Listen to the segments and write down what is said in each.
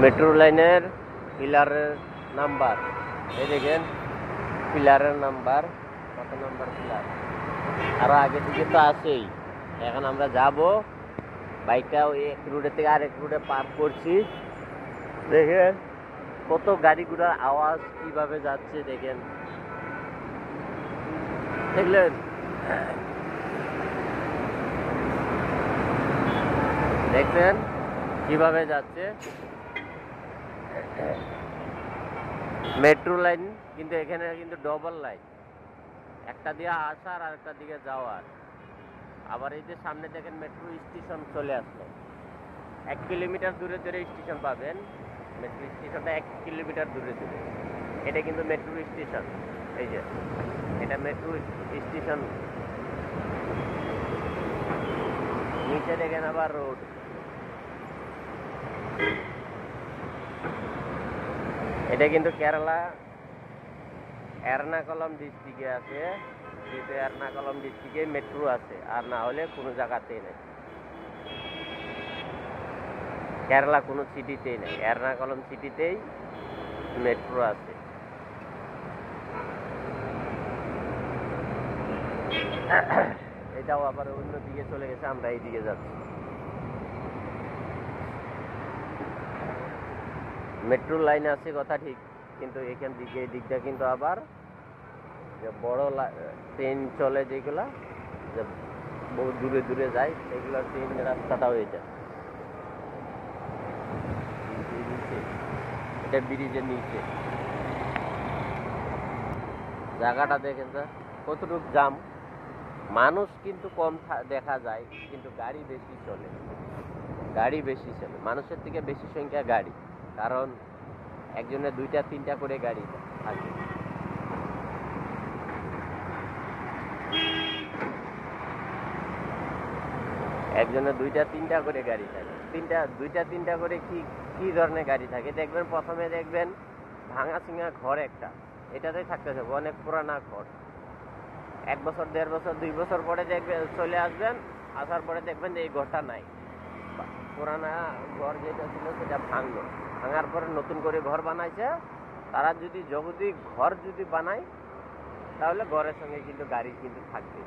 Metro লাইনের পিলারের number, এই দেখেন পিলারের নাম্বার, কত নাম্বার পিলার, আরো আগে থেকে তো আছেই। এখন আমরা যাব, বাইকটা ওই এক রুটের থেকে আরেক রুটে পার্ক করছি। দেখেন কত গাড়ি ঘোড়ার আওয়াজ কিভাবে যাচ্ছে, দেখেন দেখলেন, দেখছেন কিভাবে যাচ্ছে মেট্রো লাইন। কিন্তু এখানে কিন্তু ডবল লাইন, একটা দিয়ে আসার আর একটা দিকে যাওয়ার। আবার এই যে সামনে দেখেন মেট্রো স্টেশন চলে আসলো, 1 কিলোমিটার দূরে দূরে স্টেশন পাবেন। মেট্রো স্টেশনটা 1 কিলোমিটার দূরে দূরে, এটা কিন্তু মেট্রো স্টেশন। এই যে এটা মেট্রো স্টেশন, নিচে দেখেন আবার রোড। এটা কিন্তু কেরালা এর্নাকুলাম ডিস্ট্রিক্টে আছে, যেহেতু এর্নাকুলাম ডিস্ট্রিক্টে মেট্রো আছে, আর না হলে কোনো জায়গাতেই নেই। কেরালা কোনো সিটিতেই নেই, এর্নাকুলাম সিটিতেই মেট্রো আছে। এটাও আবার অন্য দিকে চলে গেছে, আমরা এই দিকে যাচ্ছি। মেট্রো লাইন আছে কথা ঠিক, কিন্তু এখান দিকে এই দিকটা কিন্তু আবার যে বড় ট্রেন চলে, যেগুলা যে বহু দূরে দূরে যায়, সেগুলো ট্রেন রাস্তাটাও এটা, এটা ব্রিজের নিচে। জায়গাটা দেখেন তো কতটুক জাম, মানুষ কিন্তু কম দেখা যায়, কিন্তু গাড়ি বেশি চলে, গাড়ি বেশি চলে, মানুষের থেকে বেশি সংখ্যা গাড়ি, কারণ একজনের 2টা 3টা করে গাড়ি থাকে। একজনের 2টা 3টা করে গাড়ি থাকে, 2টা 3টা করে কি ধরনের গাড়ি থাকে দেখবেন। প্রথমে দেখবেন ভাঙা চিঙা ঘর একটা, এটাতেই থাকতেছে, অনেক পুরানা ঘর। 1 বছর 1.5 বছর 2 বছর পরে দেখবেন, চলে আসবেন, আসার পরে দেখবেন যে এই ঘরটা নাই, পুরানা ঘর যেটা ছিল সেটা ভাঙলো, ভাঙার পরে নতুন করে ঘর বানাইছে। তারা যদি ঘর যদি বানায়, তাহলে ঘরের সঙ্গে কিন্তু গাড়ি কিন্তু থাকবে,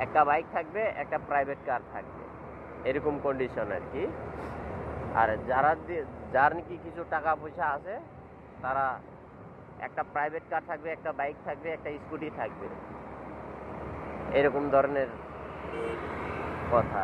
একটা বাইক থাকবে, একটা প্রাইভেট কার থাকবে, এরকম কন্ডিশন আর কি। আর যার নাকি কিছু টাকা পয়সা আছে, তারা একটা প্রাইভেট কার থাকবে, একটা বাইক থাকবে, একটা স্কুটি থাকবে, এরকম ধরনের কথা।